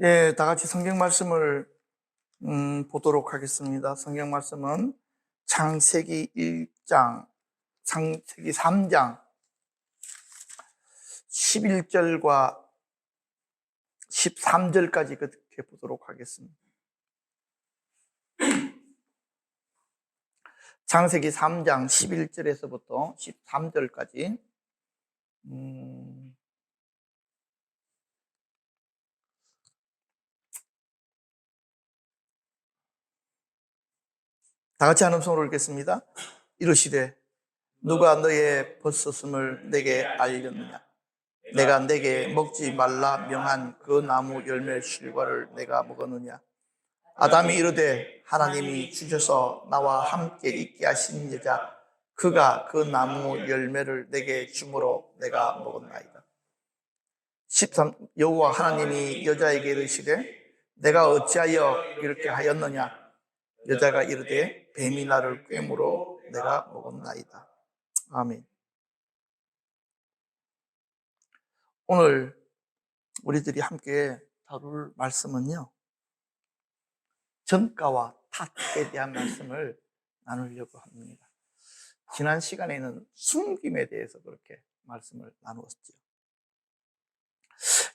예, 다 같이 성경 말씀을 보도록 하겠습니다. 성경 말씀은 창세기 1장, 창세기 3장 11절과 13절까지 그렇게 보도록 하겠습니다. 창세기 3장 11절에서부터 13절까지 다 같이 한 음성으로 읽겠습니다. 이르시되 누가 너의 벗었음을 내게 알렸느냐? 내가 내게 먹지 말라 명한 그 나무 열매 실과를 내가 먹었느냐? 아담이 이르되 하나님이 주셔서 나와 함께 있게 하신 여자 그가 그 나무 열매를 내게 주므로 내가 먹었나이다. 13 여호와 하나님이 여자에게 이르시되 내가 어찌하여 이렇게 하였느냐? 여자가 이르되 뱀이 나를 꿰므로 내가 먹었나이다. 아멘. 오늘 우리들이 함께 다룰 말씀은요, 전가와 탓에 대한 말씀을 나누려고 합니다. 지난 시간에는 숨김에 대해서 그렇게 말씀을 나누었죠.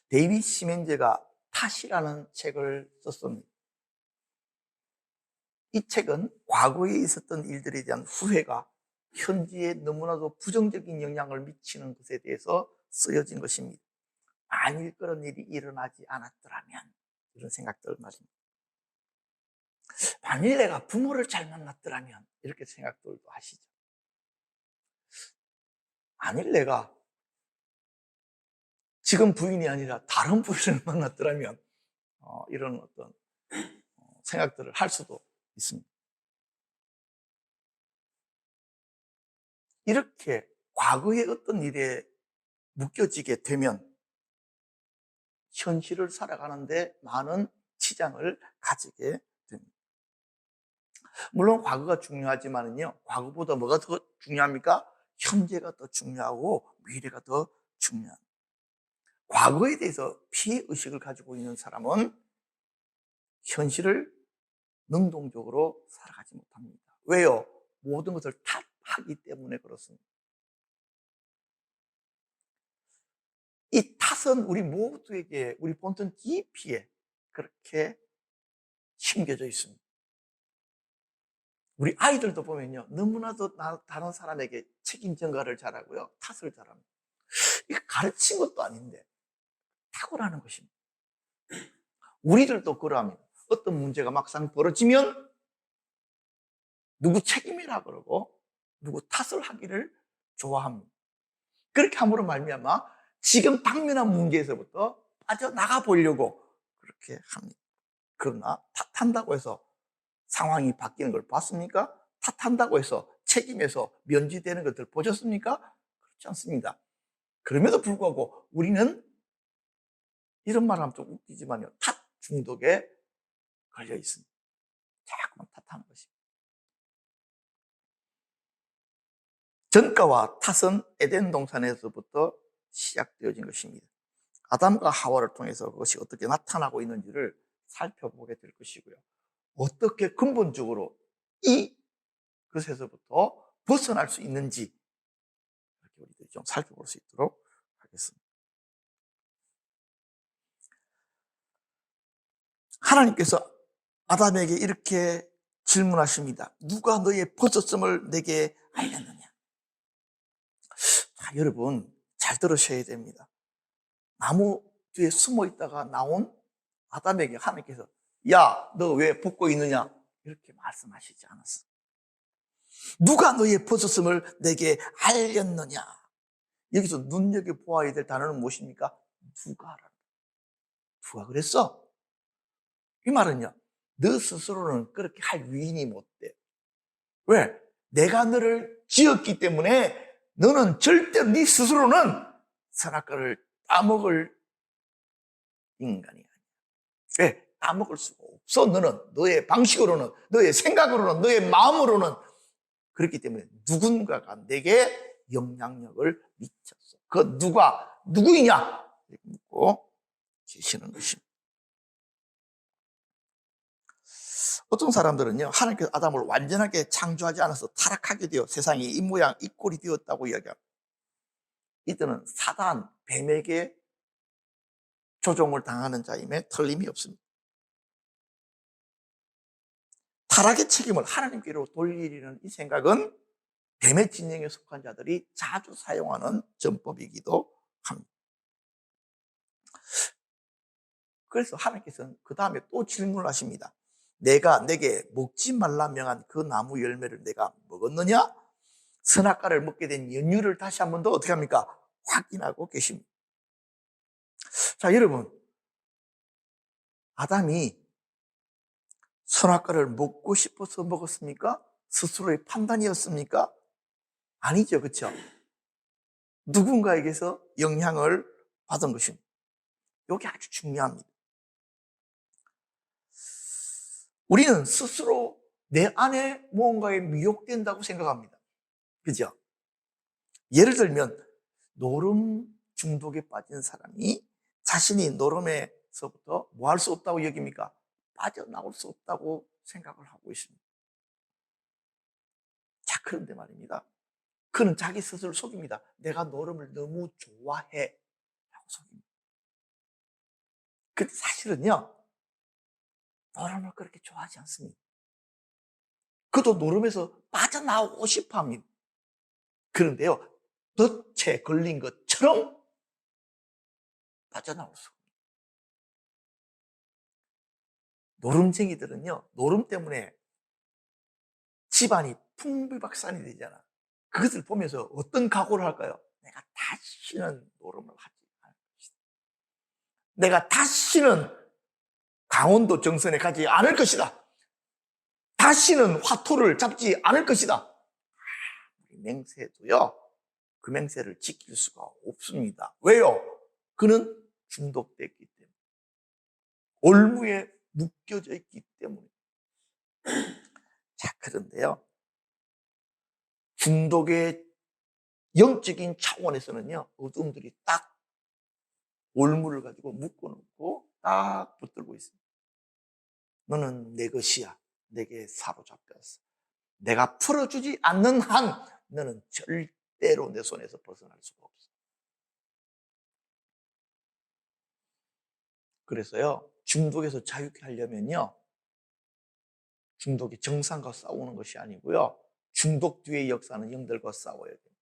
데이빗 시멘즈가 탓이라는 책을 썼습니다. 이 책은 과거에 있었던 일들에 대한 후회가 현지에 너무나도 부정적인 영향을 미치는 것에 대해서 쓰여진 것입니다. 만일 그런 일이 일어나지 않았더라면, 이런 생각들 말입니다. 만일 내가 부모를 잘 만났더라면, 이렇게 생각들도 하시죠. 만일 내가 지금 부인이 아니라 다른 부인을 만났더라면, 이런 어떤 생각들을 할 수도 있습니다. 이렇게 과거의 어떤 일에 묶여지게 되면 현실을 살아가는데 많은 지장을 가지게 됩니다. 물론 과거가 중요하지만요, 과거보다 뭐가 더 중요합니까? 현재가 더 중요하고 미래가 더 중요합니다. 과거에 대해서 피해의식을 가지고 있는 사람은 현실을 능동적으로 살아가지 못합니다. 왜요? 모든 것을 탓하기 때문에 그렇습니다. 이 탓은 우리 모두에게 우리 본성 깊이에 그렇게 심겨져 있습니다. 우리 아이들도 보면요, 너무나도 다른 사람에게 책임 전가를 잘하고요, 탓을 잘합니다. 이거 가르친 것도 아닌데 타고나는 것입니다. 우리들도 그러합니다. 어떤 문제가 막상 벌어지면 누구 책임이라 그러고 누구 탓을 하기를 좋아합니다. 그렇게 함으로 말미암아 지금 당면한 문제에서부터 빠져나가 보려고 그렇게 합니다. 그러나 탓한다고 해서 상황이 바뀌는 걸 봤습니까? 탓한다고 해서 책임에서 면제되는 것들 보셨습니까? 그렇지 않습니다. 그럼에도 불구하고 우리는 이런 말 하면 좀 웃기지만요, 탓 중독에 걸려 있습니다. 자꾸만 탓하는 것입니다. 전가와 탓은 에덴 동산에서부터 시작되어진 것입니다. 아담과 하와를 통해서 그것이 어떻게 나타나고 있는지를 살펴보게 될 것이고요, 어떻게 근본적으로 이 것에서부터 벗어날 수 있는지 이렇게 우리들이 좀 살펴볼 수 있도록 하겠습니다. 하나님께서 아담에게 이렇게 질문하십니다. 누가 너의 벗었음을 내게 알렸느냐? 자, 여러분 잘 들으셔야 됩니다. 나무 뒤에 숨어 있다가 나온 아담에게 하나님께서 야, 너 왜 벗고 있느냐? 이렇게 말씀하시지 않았어. 누가 너의 벗었음을 내게 알렸느냐? 여기서 눈여겨보아야 될 단어는 무엇입니까? 누가 그랬어? 이 말은요, 너 스스로는 그렇게 할 위인이 못 돼. 왜? 내가 너를 지었기 때문에 너는 절대로 네 스스로는 선악과를 따먹을 인간이 아니야. 왜? 따먹을 수가 없어. 너는 너의 방식으로는, 너의 생각으로는, 너의 마음으로는. 그렇기 때문에 누군가가 내게 영향력을 미쳤어. 그 누가 누구이냐? 이렇게 묻고 계시는 것입니다. 어떤 사람들은요, 하나님께서 아담을 완전하게 창조하지 않아서 타락하게 되어 세상이 이 모양 이 꼴이 되었다고 이야기합니다. 이들은 사단, 뱀에게 조종을 당하는 자임에 틀림이 없습니다. 타락의 책임을 하나님께로 돌리려는 이 생각은 뱀의 진영에 속한 자들이 자주 사용하는 전법이기도 합니다. 그래서 하나님께서는 그 다음에 또 질문을 하십니다. 내가 내게 먹지 말라 명한 그 나무 열매를 내가 먹었느냐? 선악과를 먹게 된 연유를 다시 한 번 더 어떻게 합니까? 확인하고 계십니다. 자, 여러분, 아담이 선악과를 먹고 싶어서 먹었습니까? 스스로의 판단이었습니까? 아니죠, 그렇죠? 누군가에게서 영향을 받은 것입니다. 이게 아주 중요합니다. 우리는 스스로 내 안에 무언가에 미혹된다고 생각합니다. 그죠? 예를 들면 노름 중독에 빠진 사람이 자신이 노름에서부터 뭐 할 수 없다고 여깁니까? 빠져나올 수 없다고 생각을 하고 있습니다. 자, 그런데 말입니다. 그는 자기 스스로를 속입니다. 내가 노름을 너무 좋아해 라고 속입니다. 근데 사실은요, 노름을 그렇게 좋아하지 않습니다. 그도 노름에서 빠져나오고 싶어 합니다. 그런데요, 덫에 걸린 것처럼 빠져나올 수가 없습니다. 노름쟁이들은요, 노름 때문에 집안이 풍비박산이 되잖아. 그것을 보면서 어떤 각오를 할까요? 내가 다시는 노름을 하지 않을 것이다. 내가 다시는 강원도 정선에 가지 않을 것이다. 다시는 화토를 잡지 않을 것이다. 맹세도요, 그 맹세를 지킬 수가 없습니다. 왜요? 그는 중독됐기 때문에. 올무에 묶여져 있기 때문에. 자, 그런데요, 중독의 영적인 차원에서는요, 어둠들이 딱 올무를 가지고 묶어놓고 딱 붙들고 있습니다. 너는 내 것이야. 내게 사로잡혔어. 내가 풀어주지 않는 한 너는 절대로 내 손에서 벗어날 수가 없어. 그래서요, 중독에서 자유케 하려면요, 중독이 정상과 싸우는 것이 아니고요, 중독 뒤의 역사는 영들과 싸워야 돼요.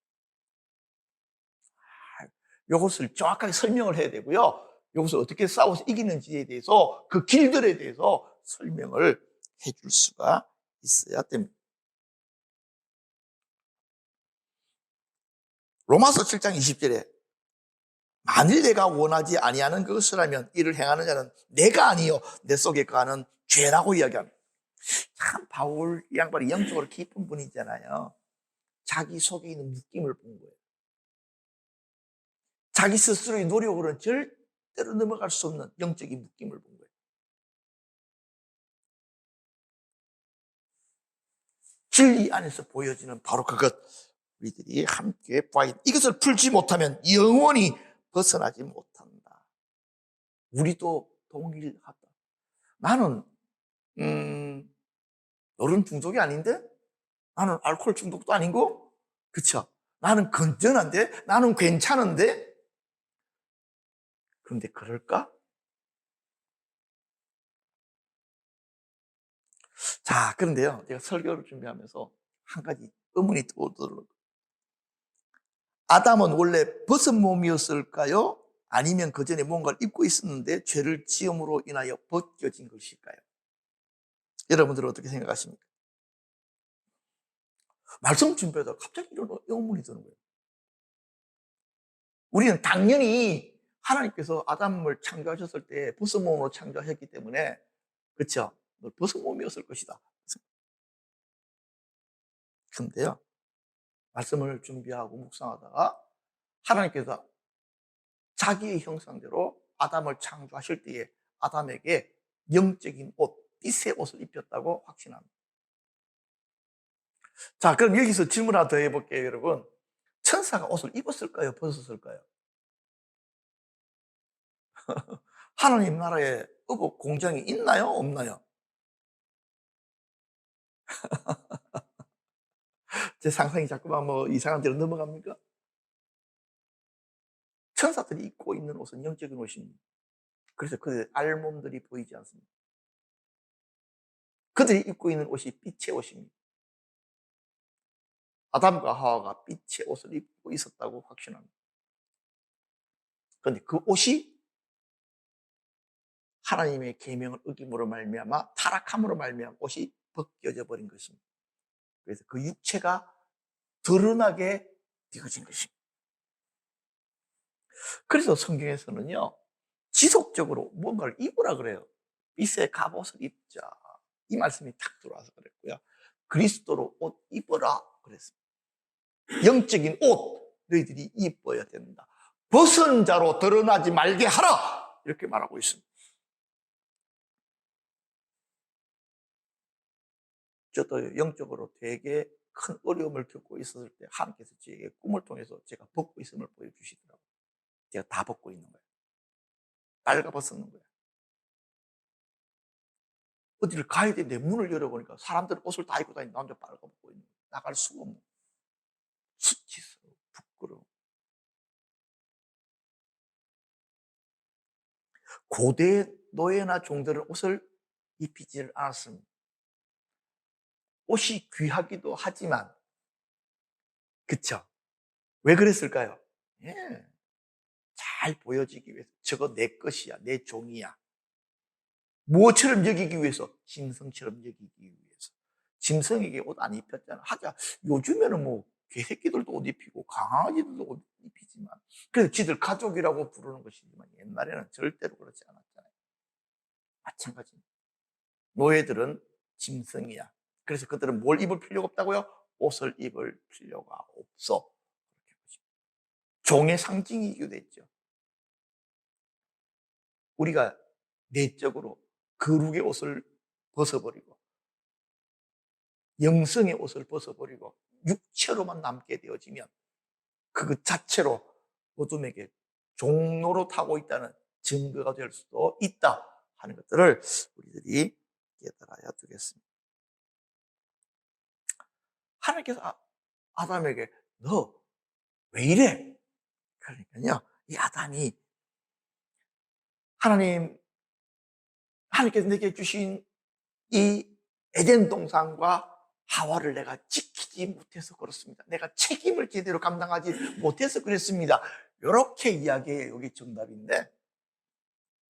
이것을 정확하게 설명을 해야 되고요, 이것을 어떻게 싸워서 이기는지에 대해서 그 길들에 대해서 설명을 해줄 수가 있어야 됩니다. 로마서 7장 20절에 만일 내가 원하지 아니하는 그것을 하면 이를 행하는 자는 내가 아니요 내 속에 거하는 죄라고 이야기합니다. 참 바울 이 양반이 영적으로 깊은 분이잖아요. 자기 속에 있는 묶임을 본 거예요. 자기 스스로의 노력으로는 절대로 넘어갈 수 없는 영적인 묶임을 본 거예요. 진리 안에서 보여지는 바로 그것, 우리들이 함께 봐야 돼. 이것을 풀지 못하면 영원히 벗어나지 못한다. 우리도 동일하다. 나는 노름 중독이 아닌데? 나는 알코올 중독도 아니고? 그쵸? 나는 건전한데? 나는 괜찮은데? 그런데 그럴까? 자, 그런데요, 제가 설교를 준비하면서 한 가지 의문이 떠오르더라고요. 아담은 원래 벗은 몸이었을까요? 아니면 그 전에 뭔가를 입고 있었는데 죄를 지음으로 인하여 벗겨진 것일까요? 여러분들은 어떻게 생각하십니까? 말씀 준비하다가 갑자기 이런 의문이 드는 거예요. 우리는 당연히 하나님께서 아담을 창조하셨을 때 벗은 몸으로 창조하셨기 때문에, 그렇죠? 벗은 몸이었을 것이다. 그런데요, 말씀을 준비하고 묵상하다가 하나님께서 자기의 형상대로 아담을 창조하실 때에 아담에게 영적인 옷, 빛의 옷을 입혔다고 확신합니다. 자, 그럼 여기서 질문 하나 더 해볼게요, 여러분. 천사가 옷을 입었을까요? 벗었을까요? 하나님 나라에 의복 공장이 있나요? 없나요? 제 상상이 자꾸만 뭐 이상한 데로 넘어갑니까? 천사들이 입고 있는 옷은 영적인 옷입니다. 그래서 그들의 알몸들이 보이지 않습니다. 그들이 입고 있는 옷이 빛의 옷입니다. 아담과 하와가 빛의 옷을 입고 있었다고 확신합니다. 그런데 그 옷이 하나님의 계명을 어김으로 말미암아 타락함으로 말미암아 옷이 벗겨져 버린 것입니다. 그래서 그 육체가 드러나게 되어진 것입니다. 그래서 성경에서는요, 지속적으로 뭔가를 입으라 그래요. 빛의 갑옷을 입자. 이 말씀이 탁 들어와서 그랬고요. 그리스도로 옷 입어라 그랬습니다. 영적인 옷 너희들이 입어야 된다. 벗은 자로 드러나지 말게 하라 이렇게 말하고 있습니다. 저도 영적으로 되게 큰 어려움을 겪고 있었을 때 하나님께서 제게 꿈을 통해서 제가 벗고 있음을 보여주시더라고요. 제가 다 벗고 있는 거예요. 빨가벗는 거예요. 어디를 가야 되는데 문을 열어보니까 사람들은 옷을 다 입고 다니는데 나 혼자 빨가벗고 있는 거예요. 나갈 수가 없는 거예요. 수치스러워, 부끄러워. 고대 노예나 종들은 옷을 입히지를 않았습니다. 옷이 귀하기도 하지만, 그쵸? 왜 그랬을까요? 예, 잘 보여지기 위해서. 저거 내 것이야, 내 종이야. 무엇처럼 여기기 위해서? 짐승처럼 여기기 위해서. 짐승에게 옷 안 입혔잖아. 하자. 요즘에는 뭐 개새끼들도 옷 입히고 강아지들도 옷 입히지만, 그래서 지들 가족이라고 부르는 것이지만 옛날에는 절대로 그렇지 않았잖아요. 마찬가지입니다. 노예들은 짐승이야. 그래서 그들은 뭘 입을 필요가 없다고요? 옷을 입을 필요가 없어. 종의 상징이기도 했죠. 우리가 내적으로 거룩의 옷을 벗어버리고 영성의 옷을 벗어버리고 육체로만 남게 되어지면 그 자체로 어둠에게 종로로 타고 있다는 증거가 될 수도 있다 하는 것들을 우리들이 깨달아야 되겠습니다. 하나님께서 아담에게 너 왜 이래? 그러니까요, 이 아담이 하나님께서 내게 주신 이 에덴 동산과 하와를 내가 지키지 못해서 그렇습니다. 내가 책임을 제대로 감당하지 못해서 그랬습니다. 이렇게 이야기해요. 여기 정답인데,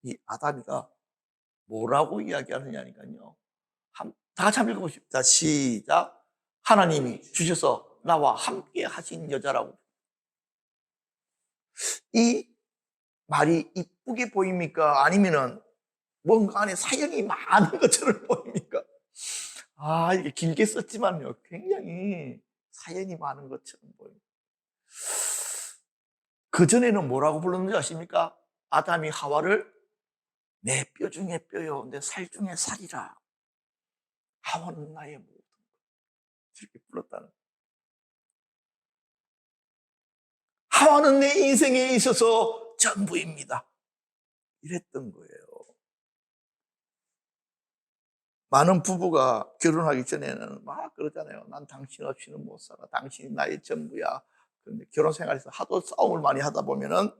이 아담이가 뭐라고 이야기하느냐니까요. 다 같이 한번 읽어보십시다. 시작. 하나님이 주셔서 나와 함께 하신 여자라고. 이 말이 이쁘게 보입니까? 아니면은 뭔가 안에 사연이 많은 것처럼 보입니까? 이게 길게 썼지만요, 굉장히 사연이 많은 것처럼 보입니다. 그전에는 뭐라고 불렀는지 아십니까? 아담이 하와를 내 뼈 중에 뼈요, 내 살 중에 살이라. 하와는 나의 모든 것. 이렇게 불렀다는. 하와는 내 인생에 있어서 전부입니다. 이랬던 거예요. 많은 부부가 결혼하기 전에는 막 그러잖아요. 난 당신 없이는 못 살아. 당신이 나의 전부야. 그런데 결혼 생활에서 하도 싸움을 많이 하다 보면은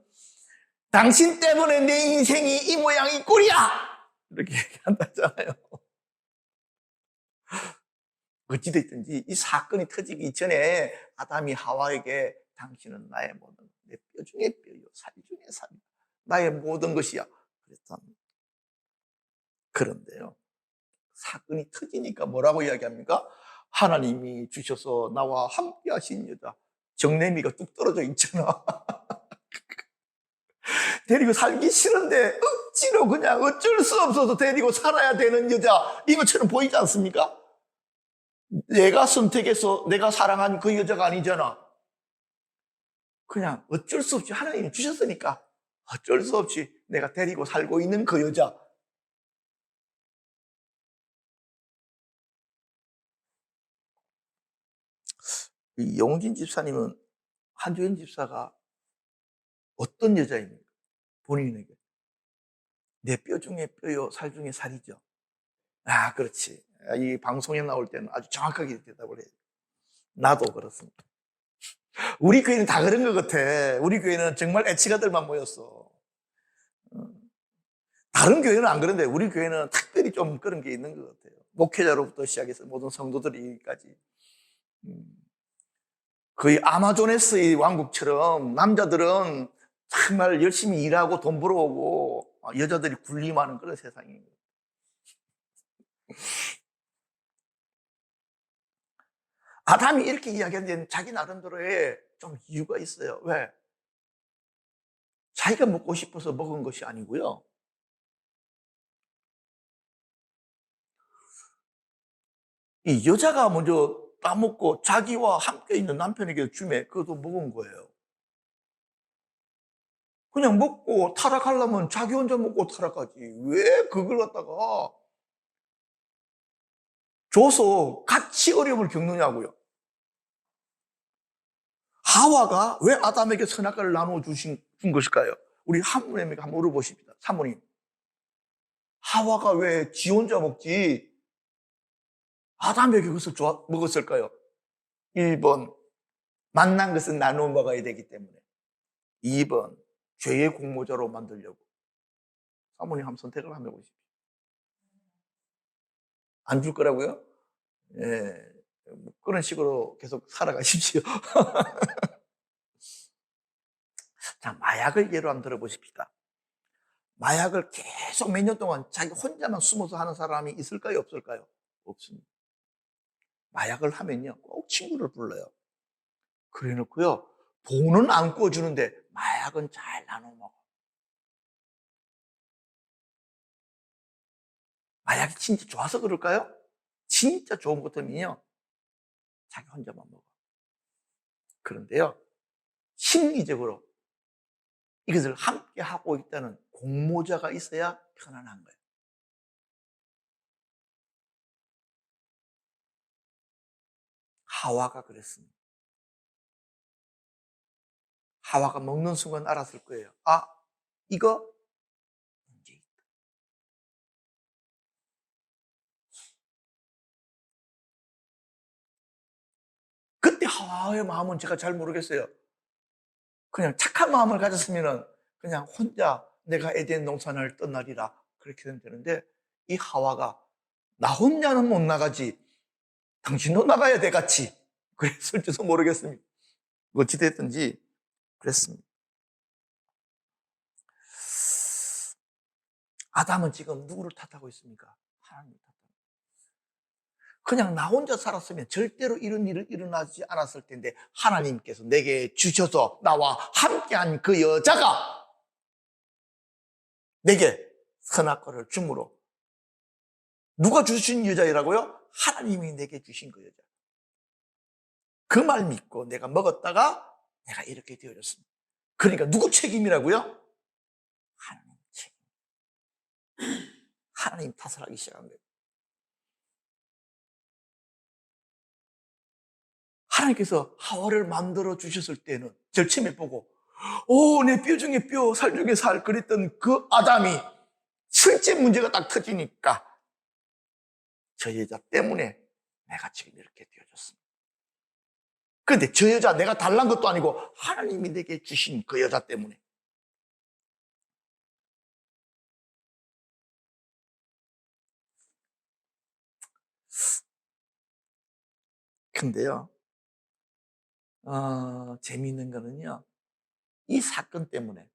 당신 때문에 내 인생이 이 모양이 꼴이야! 이렇게 얘기한다잖아요. 어찌됐든지 이 사건이 터지기 전에 아담이 하와에게 당신은 나의 모든, 내 뼈 중에 뼈요, 살 중에 살이야. 나의 모든 것이야. 그랬답니다. 그런데요, 사건이 터지니까 뭐라고 이야기합니까? 하나님이 주셔서 나와 함께 하신 여자. 정내미가 뚝 떨어져 있잖아. 데리고 살기 싫은데 억지로 그냥 어쩔 수 없어서 데리고 살아야 되는 여자. 이것처럼 보이지 않습니까? 내가 선택해서 내가 사랑한 그 여자가 아니잖아. 그냥 어쩔 수 없이 하나님이 주셨으니까 어쩔 수 없이 내가 데리고 살고 있는 그 여자. 이 용진 집사님은 한주연 집사가 어떤 여자입니까? 본인에게. 내 뼈 중에 뼈요, 살 중에 살이죠. 아, 그렇지. 이 방송에 나올 때는 아주 정확하게 대답을 해요. 나도 그렇습니다. 우리 교회는 다 그런 것 같아. 우리 교회는 정말 애치가들만 모였어. 다른 교회는 안 그런데 우리 교회는 특별히 좀 그런 게 있는 것 같아요. 목회자로부터 시작해서 모든 성도들이까지. 거의 아마존에서의 왕국처럼 남자들은 정말 열심히 일하고 돈 벌어오고 여자들이 군림하는 그런 세상이에요. 아담이 이렇게 이야기한 데는 자기 나름대로의 좀 이유가 있어요. 왜? 자기가 먹고 싶어서 먹은 것이 아니고요. 이 여자가 먼저 따먹고 자기와 함께 있는 남편에게 주매 그것도 먹은 거예요. 그냥 먹고 타락하려면 자기 혼자 먹고 타락하지. 왜 그걸 갖다가 줘서 같이 어려움을 겪느냐고요. 하와가 왜 아담에게 선악과를 나누어 준 것일까요? 우리 하모님에게 한번 물어보십니다. 사모님. 하와가 왜 지 혼자 먹지 아담에게 그것을 먹었을까요? 1번, 만난 것은 나누어 먹어야 되기 때문에. 2번, 죄의 공모자로 만들려고. 사모님 한번 선택을 한번 해보십시오. 안 줄 거라고요? 예. 뭐 그런 식으로 계속 살아가십시오. 자, 마약을 예로 한번 들어보십시다. 마약을 계속 몇 년 동안 자기 혼자만 숨어서 하는 사람이 있을까요? 없을까요? 없습니다. 마약을 하면요, 꼭 친구를 불러요. 그래 놓고요, 돈은 안 꿔주는데 마약은 잘 나눠 먹어. 마약이 진짜 좋아서 그럴까요? 진짜 좋은 것 같으면요, 자기 혼자만 먹어. 그런데요, 심리적으로 이것을 함께 하고 있다는 공모자가 있어야 편안한 거예요. 하와가 그랬습니다. 하와가 먹는 순간 알았을 거예요. 아, 이거 문제 있다. 그때 하와의 마음은 제가 잘 모르겠어요. 그냥 착한 마음을 가졌으면 그냥 혼자 내가 에덴 동산을 떠나리라 그렇게 되면 되는데, 이 하와가 나 혼자는 못 나가지 당신도 나가야 돼 같이 그랬을지도 모르겠습니다. 어찌됐든지 그랬습니다. 아담은 지금 누구를 탓하고 있습니까? 하나님을 탓하고. 그냥 나 혼자 살았으면 절대로 이런 일은 일어나지 않았을 텐데 하나님께서 내게 주셔서 나와 함께한 그 여자가 내게 선악과를 주므로. 누가 주신 여자이라고요? 하나님이 내게 주신 그 여자. 그 말 믿고 내가 먹었다가 내가 이렇게 되어졌습니다. 그러니까 누구 책임이라고요? 하나님 책임. 하나님 탓을 하기 시작한 거예요. 하나님께서 하와를 만들어 주셨을 때는 절침에 보고 내 뼈 중에 뼈, 살 중에 살 그랬던 그 아담이 실제 문제가 딱 터지니까 저 여자 때문에 내가 지금 이렇게 되어졌습니다. 그런데 저 여자 내가 달란 것도 아니고 하나님이 내게 주신 그 여자 때문에. 근데요, 재미있는 거는요, 이 사건 때문에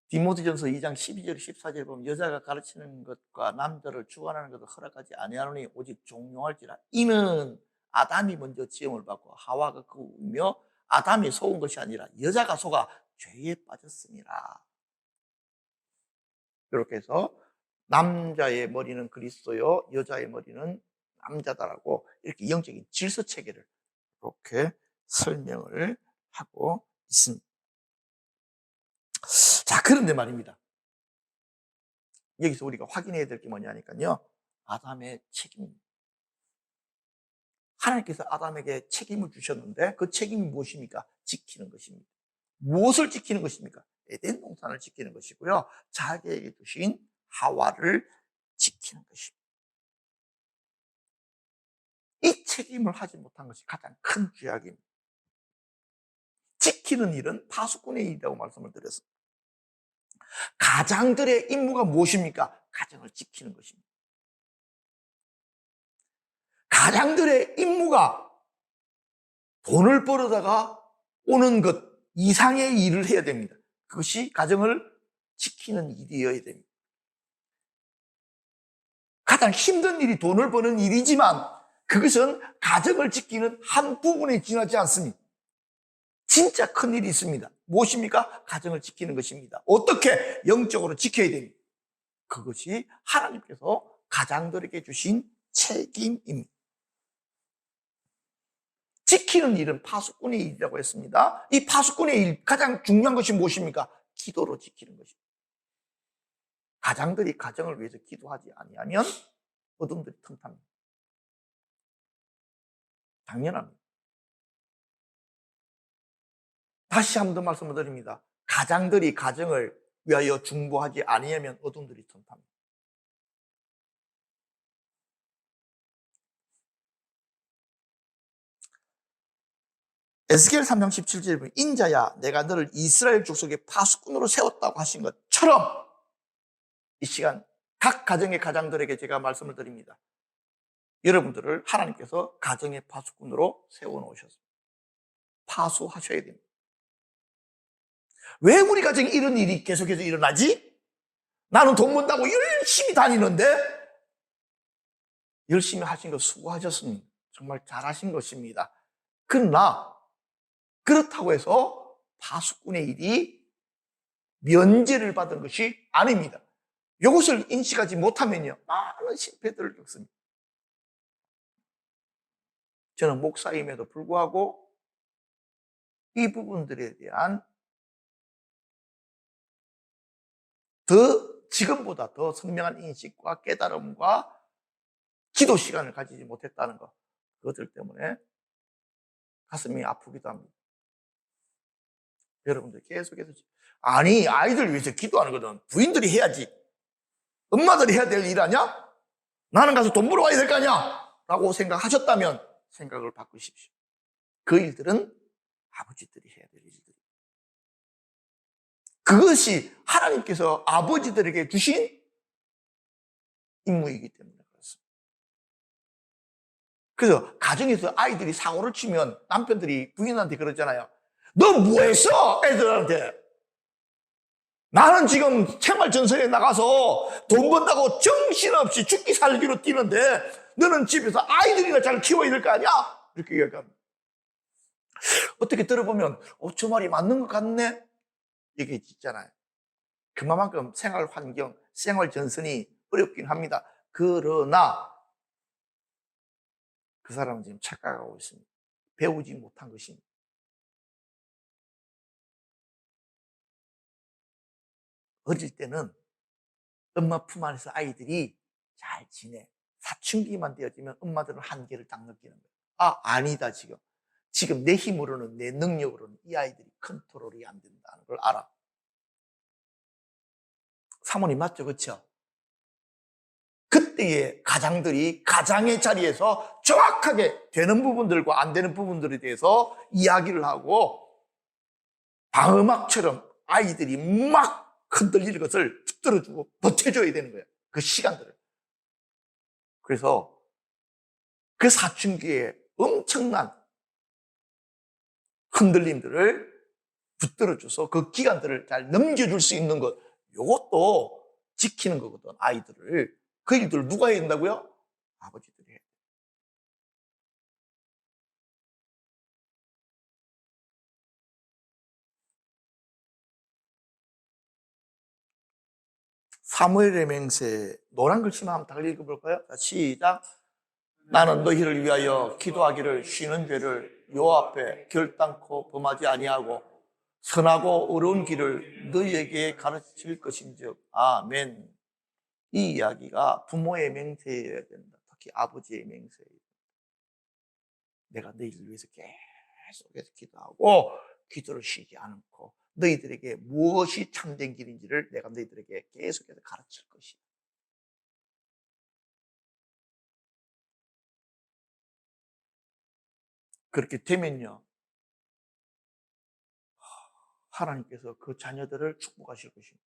디모데전서 2장 12절 14절 보면 여자가 가르치는 것과 남자를 주관하는 것을 허락하지 아니하노니 오직 종용할지라. 이는 아담이 먼저 지음을 받고 하와가 그으며 아담이 속은 것이 아니라 여자가 속아 죄에 빠졌습니다. 이렇게 해서 남자의 머리는 그리스도요 여자의 머리는 남자다라고 이렇게 영적인 질서 체계를 이렇게 설명을 하고 있습니다. 자, 그런데 말입니다. 여기서 우리가 확인해야 될 게 뭐냐니까요, 아담의 책임입니다. 하나님께서 아담에게 책임을 주셨는데 그 책임이 무엇입니까? 지키는 것입니다. 무엇을 지키는 것입니까? 에덴 동산을 지키는 것이고요, 자기에게 주신 하와를 지키는 것입니다. 이 책임을 하지 못한 것이 가장 큰 죄악입니다. 지키는 일은 파수꾼의 일이라고 말씀을 드렸습니다. 가장들의 임무가 무엇입니까? 가정을 지키는 것입니다. 가장들의 임무가 돈을 벌어다가 오는 것 이상의 일을 해야 됩니다. 그것이 가정을 지키는 일이어야 됩니다. 가장 힘든 일이 돈을 버는 일이지만 그것은 가정을 지키는 한 부분에 지나지 않습니다. 진짜 큰 일이 있습니다. 무엇입니까? 가정을 지키는 것입니다. 어떻게? 영적으로 지켜야 됩니다. 그것이 하나님께서 가장들에게 주신 책임입니다. 지키는 일은 파수꾼의 일이라고 했습니다. 이 파수꾼의 일, 가장 중요한 것이 무엇입니까? 기도로 지키는 것입니다. 가장들이 가정을 위해서 기도하지 아니하면 어둠들이 틈탑니다. 당연합니다. 다시 한 번 더 말씀을 드립니다. 가장들이 가정을 위하여 중보하지 아니하면 어둠들이 틈탑니다. 에스겔 3장 17절에 보면 인자야 내가 너를 이스라엘 족속의 파수꾼으로 세웠다고 하신 것처럼 이 시간 각 가정의 가장들에게 제가 말씀을 드립니다. 여러분들을 하나님께서 가정의 파수꾼으로 세워놓으셨습니다. 파수하셔야 됩니다. 왜 우리 가정에 이런 일이 계속해서 일어나지? 나는 돈 번다고 열심히 다니는데 열심히 하신 거 수고하셨습니다. 정말 잘하신 것입니다. 그러나 그렇다고 해서 파수꾼의 일이 면제를 받은 것이 아닙니다. 이것을 인식하지 못하면요 많은 실패들을 겪습니다. 저는 목사임에도 불구하고 이 부분들에 대한 지금보다 더 선명한 인식과 깨달음과 기도 시간을 가지지 못했다는 것, 그것들 때문에 가슴이 아프기도 합니다. 여러분들 계속해서 아니 아이들 위해서 기도하는 거는 부인들이 해야지, 엄마들이 해야 될 일 아니야? 나는 가서 돈 벌어와야 될 거 아니야? 라고 생각하셨다면 생각을 바꾸십시오. 그 일들은 아버지들이 해야 될 일들. 그것이 하나님께서 아버지들에게 주신 임무이기 때문에 그렇습니다. 그래서 가정에서 아이들이 사고를 치면 남편들이 부인한테 그러잖아요. 너 뭐했어? 애들한테. 나는 지금 생활전선에 나가서 돈 번다고 정신없이 죽기 살기로 뛰는데 너는 집에서 아이들이나 잘 키워야 될 거 아니야? 이렇게 얘기합니다. 어떻게 들어보면 저 말이 맞는 것 같네? 이게 있잖아요. 그만큼 생활 환경, 생활 전선이 어렵긴 합니다. 그러나 그 사람은 지금 착각하고 있습니다. 배우지 못한 것입니다. 어릴 때는 엄마 품 안에서 아이들이 잘 지내. 사춘기만 되어지면 엄마들은 한계를 딱 느끼는 거예요. 아, 아니다 지금. 지금 내 힘으로는, 내 능력으로는 이 아이들이 컨트롤이 안 된다는 걸 알아. 사모님 맞죠? 그렇죠? 그때의 가장들이 가장의 자리에서 정확하게 되는 부분들과 안 되는 부분들에 대해서 이야기를 하고 방음막처럼 아이들이 막 흔들리는 것을 붙들어주고 버텨줘야 되는 거예요. 그 시간들을. 그래서 그 사춘기에 엄청난 흔들림들을 붙들어줘서 그 기간들을 잘 넘겨줄 수 있는 것, 이것도 지키는 거거든. 아이들을. 그 일들을 누가 해야 된다고요? 아버지들이 해야 돼요. 사무엘의 맹세, 노란 글씨만 한번 다 읽어볼까요? 자, 시작. 나는 너희를 위하여 기도하기를 쉬는 죄를 요 앞에 결단코 범하지 아니하고 선하고 어려운 길을 너희에게 가르칠 것인즉. 아멘. 이 이야기가 부모의 맹세여야 된다. 특히 아버지의 맹세여야 된다. 내가 너희를 위해서 계속해서 기도하고 기도를 쉬지 않고 너희들에게 무엇이 참된 길인지를 내가 너희들에게 계속해서 가르칠 것이다. 그렇게 되면요, 하나님께서 그 자녀들을 축복하실 것입니다.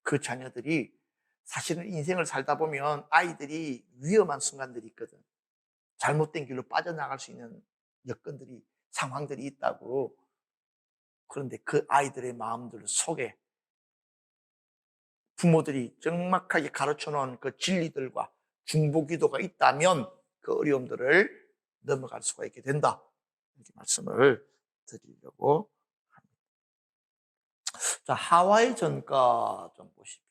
그 자녀들이 사실은 인생을 살다 보면 아이들이 위험한 순간들이 있거든. 잘못된 길로 빠져나갈 수 있는 여건들이, 상황들이 있다고. 그런데 그 아이들의 마음들 속에 부모들이 정확하게 가르쳐 놓은 그 진리들과 중보기도가 있다면 그 어려움들을 넘어갈 수가 있게 된다. 이렇게 말씀을 드리려고 합니다. 자, 하와의 전가 좀 보십시오.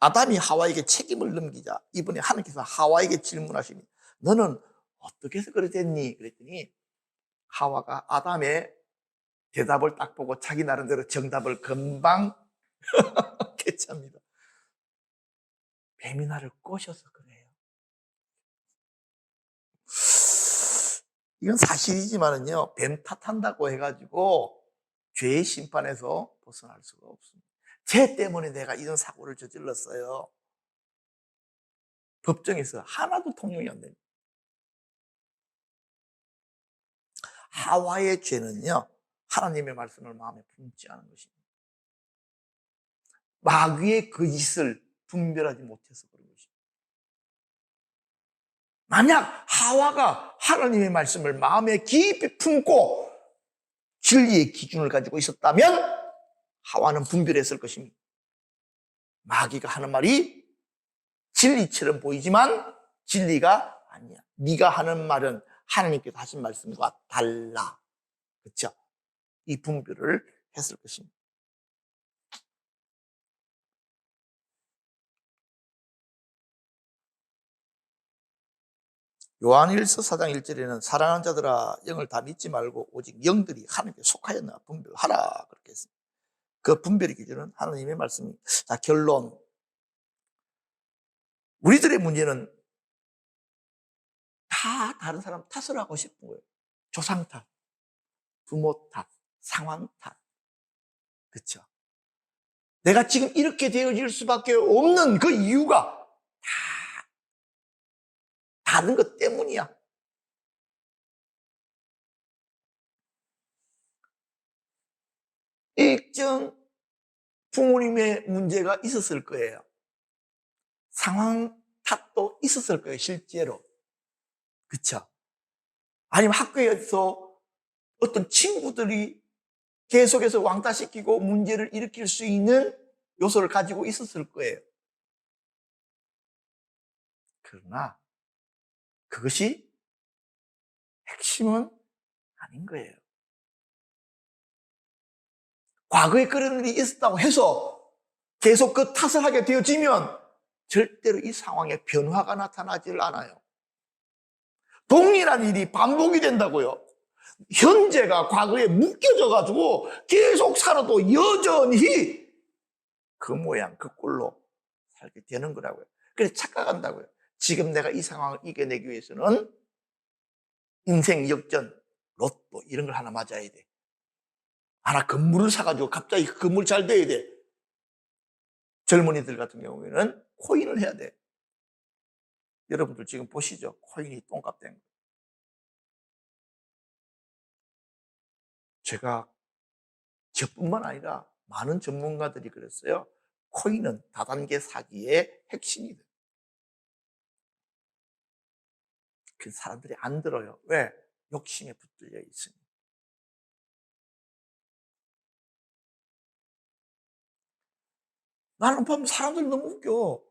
아담이 하와에게 책임을 넘기자 이번에 하나님께서 하와에게 질문하시니 너는 어떻게 해서 그래 됐니? 그랬더니 하와가 아담의 대답을 딱 보고 자기 나름대로 정답을 금방 캐치합니다. 뱀이 나를 꼬셔서 그래요. 이건 사실이지만은요, 뱀 탓한다고 해가지고 죄의 심판에서 벗어날 수가 없습니다. 죄 때문에 내가 이런 사고를 저질렀어요. 법정에서 하나도 통용이 안 됩니다. 하와의 죄는요, 하나님의 말씀을 마음에 품지 않은 것입니다. 마귀의 거짓을 분별하지 못해서 그런 것입니다. 만약 하와가 하나님의 말씀을 마음에 깊이 품고 진리의 기준을 가지고 있었다면 하와는 분별했을 것입니다. 마귀가 하는 말이 진리처럼 보이지만 진리가 아니야. 네가 하는 말은 하나님께서 하신 말씀과 달라. 그렇죠? 이 분별을 했을 것입니다. 요한일서 4장 1절에는 사랑하는 자들아 영을 다 믿지 말고 오직 영들이 하나님께 속하였나 분별하라 그렇게 했습니다. 그 분별의 기준은 하나님의 말씀입니다. 자, 결론. 우리들의 문제는 다 다른 사람 탓을 하고 싶은 거예요. 조상 탓, 부모 탓, 상황 탓. 그렇죠? 내가 지금 이렇게 되어질 수밖에 없는 그 이유가 다 다른 것 때문이야. 일정 부모님의 문제가 있었을 거예요. 상황 탓도 있었을 거예요, 실제로. 그렇죠? 아니면 학교에서 어떤 친구들이 계속해서 왕따시키고 문제를 일으킬 수 있는 요소를 가지고 있었을 거예요. 그러나 그것이 핵심은 아닌 거예요. 과거에 그런 일이 있었다고 해서 계속 그 탓을 하게 되어지면 절대로 이 상황에 변화가 나타나질 않아요. 동일한 일이 반복이 된다고요. 현재가 과거에 묶여져가지고 계속 살아도 여전히 그 모양, 그 꼴로 살게 되는 거라고요. 그래서 착각한다고요. 지금 내가 이 상황을 이겨내기 위해서는 인생 역전, 로또 이런 걸 하나 맞아야 돼. 하나 건물을 사가지고 갑자기 그 건물 잘 돼야 돼. 젊은이들 같은 경우에는 코인을 해야 돼. 여러분들 지금 보시죠. 코인이 똥값 된 거. 제가 저뿐만 아니라 많은 전문가들이 그랬어요. 코인은 다단계 사기의 핵심이다. 그 사람들이 안 들어요. 왜? 욕심에 붙들려 있으니. 나는 보면 사람들 너무 웃겨.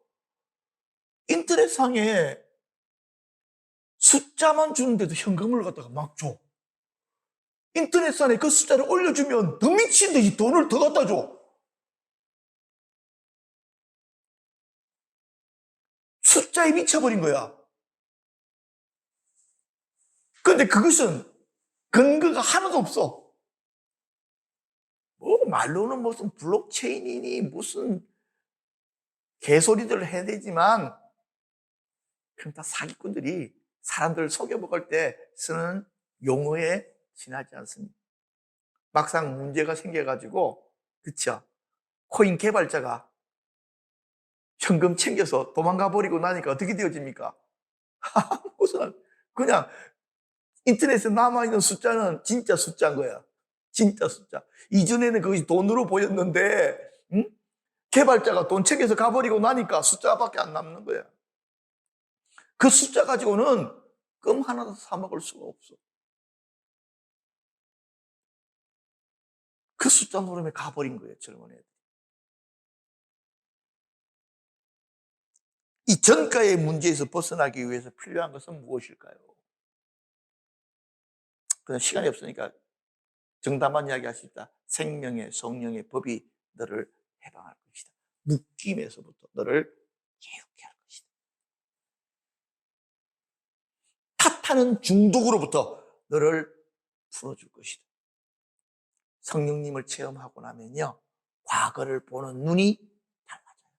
인터넷상에 숫자만 주는데도 현금을 갖다가 막 줘. 인터넷상에 그 숫자를 올려주면 더 미친 듯이 돈을 더 갖다 줘. 숫자에 미쳐버린 거야. 그런데 그것은 근거가 하나도 없어. 뭐 말로는 무슨 블록체인이니 무슨 개소리들을 해야 되지만 그럼 다 사기꾼들이 사람들을 속여먹을 때 쓰는 용어에 지나지 않습니다. 막상 문제가 생겨가지고 그쵸? 코인 개발자가 현금 챙겨서 도망가 버리고 나니까 어떻게 되어집니까? 무슨 그냥 인터넷에 남아있는 숫자는 진짜 숫자인 거야. 진짜 숫자. 이전에는 그것이 돈으로 보였는데, 응? 개발자가 돈 챙겨서 가버리고 나니까 숫자밖에 안 남는 거야. 그 숫자 가지고는 껌 하나도 사먹을 수가 없어. 그 숫자 노름에 가버린 거예요, 젊은 애들. 이 전가의 문제에서 벗어나기 위해서 필요한 것은 무엇일까요? 그냥 시간이 없으니까 정답만 이야기하십니다. 생명의 성령의 법이 너를 해방할 것이다. 묶임에서부터 너를 깨우게 할 것이다. 탓하는 중독으로부터 너를 풀어줄 것이다. 성령님을 체험하고 나면요, 과거를 보는 눈이 달라져요.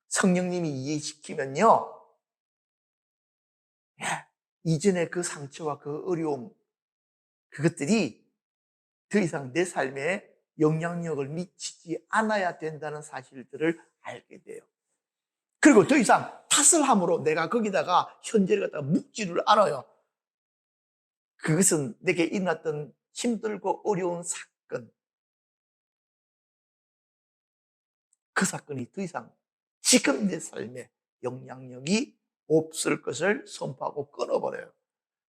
성령님이 이해시키면요, 이전에 그 상처와 그 어려움, 그것들이 더 이상 내 삶에 영향력을 미치지 않아야 된다는 사실들을 알게 돼요. 그리고 더 이상 탓을 함으로 내가 거기다가 현재를 갖다가 묵지를 않아요. 그것은 내게 일어났던 힘들고 어려운 사건, 그 사건이 더 이상 지금 내 삶에 영향력이 없을 것을 선포하고 끊어버려요.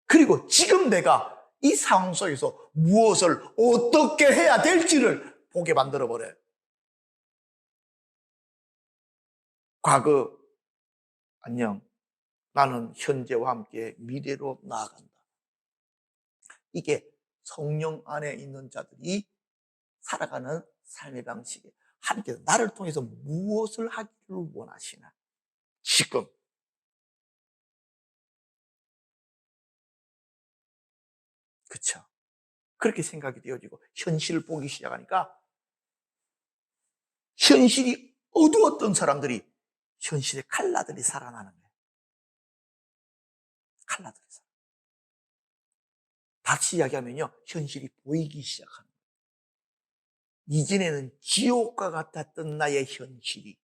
그리고 지금 내가 이 상황 속에서 무엇을 어떻게 해야 될지를 보게 만들어버려요. 과거, 안녕. 나는 현재와 함께 미래로 나아간다. 이게 성령 안에 있는 자들이 살아가는 삶의 방식이에요. 하나님께서 나를 통해서 무엇을 하기를 원하시나? 지금. 그렇죠. 그렇게 생각이 되어지고 현실을 보기 시작하니까 현실이 어두웠던 사람들이 현실의 칼라들이 살아나는 거예요. 칼라들이 살아. 다시 이야기하면요, 현실이 보이기 시작하는 거예요. 이전에는 지옥과 같았던 나의 현실이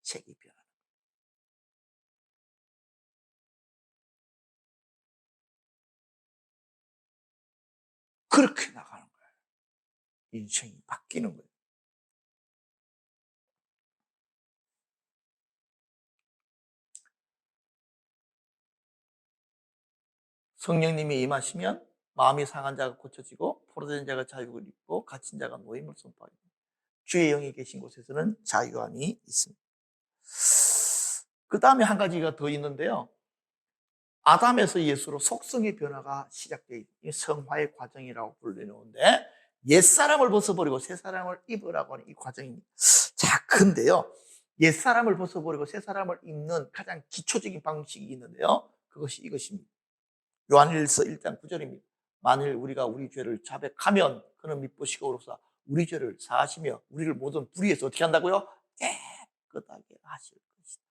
색이 변하는 거예요. 그렇게 나가는 거예요. 인생이 바뀌는 거예요. 성령님이 임하시면 마음이 상한 자가 고쳐지고 포로된 자가 자유를 입고 갇힌 자가 노임을 선포하고 주의 영이 계신 곳에서는 자유함이 있습니다. 그 다음에 한 가지가 더 있는데요. 아담에서 예수로 속성의 변화가 시작되어 있는 성화의 과정이라고 불리는데 옛사람을 벗어버리고 새사람을 입으라고 하는 이 과정입니다. 자, 근데요, 옛사람을 벗어버리고 새사람을 입는 가장 기초적인 방식이 있는데요, 그것이 이것입니다. 요한일서 1장 9절입니다. 만일 우리가 우리 죄를 자백하면 그는 미쁘시고로서 우리 죄를 사하시며 우리를 모든 불의에서 어떻게 한다고요? 깨끗하게 하실 것이다.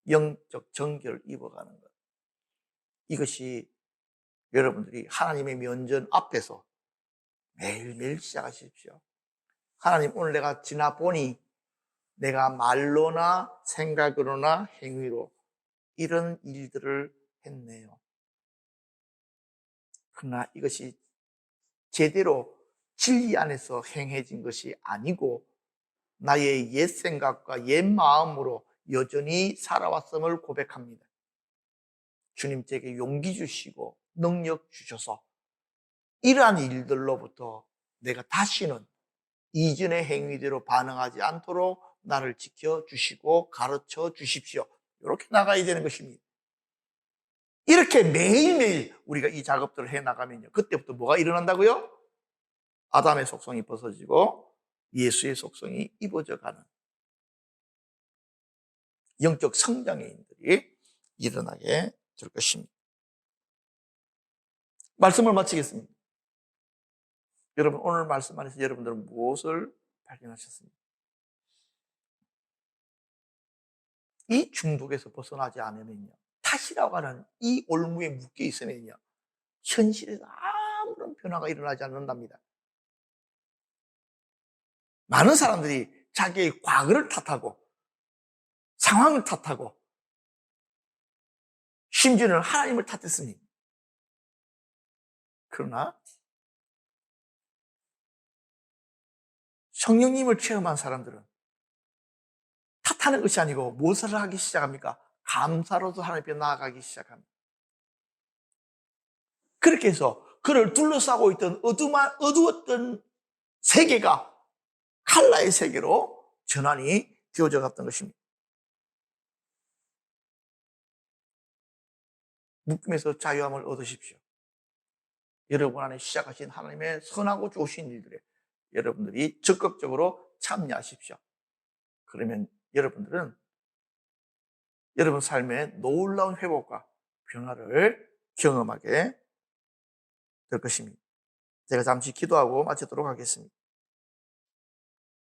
영적 정결을 입어가는 것. 이것이 여러분들이 하나님의 면전 앞에서 매일매일 시작하십시오. 하나님, 오늘 내가 지나보니 내가 말로나 생각으로나 행위로 이런 일들을 했네요. 그러나 이것이 제대로 진리 안에서 행해진 것이 아니고 나의 옛 생각과 옛 마음으로 여전히 살아왔음을 고백합니다. 주님 제게 용기 주시고 능력 주셔서 이러한 일들로부터 내가 다시는 이전의 행위대로 반응하지 않도록 나를 지켜주시고 가르쳐 주십시오. 이렇게 나가야 되는 것입니다. 이렇게 매일매일 우리가 이 작업들을 해나가면요, 그때부터 뭐가 일어난다고요? 아담의 속성이 벗어지고 예수의 속성이 입어져 가는 영적 성장의 일들이 일어나게 될 것입니다. 말씀을 마치겠습니다. 여러분, 오늘 말씀 안에서 여러분들은 무엇을 발견하셨습니까? 이 중독에서 벗어나지 않으면요, 탓이라고 하는 이 올무에 묶여 있으면요, 현실에서 아무런 변화가 일어나지 않는답니다. 많은 사람들이 자기의 과거를 탓하고 상황을 탓하고 심지어는 하나님을 탓했습니다. 그러나 성령님을 체험한 사람들은 탓하는 것이 아니고 무엇을 하기 시작합니까? 감사로도 하나님 앞에 나아가기 시작합니다. 그렇게 해서 그를 둘러싸고 있던 어두웠던 세계가 칼라의 세계로 전환이 되어져 갔던 것입니다. 묶임에서 자유함을 얻으십시오. 여러분 안에 시작하신 하나님의 선하고 좋으신 일들에 여러분들이 적극적으로 참여하십시오. 그러면 여러분들은 여러분 삶의 놀라운 회복과 변화를 경험하게 될 것입니다. 제가 잠시 기도하고 마치도록 하겠습니다.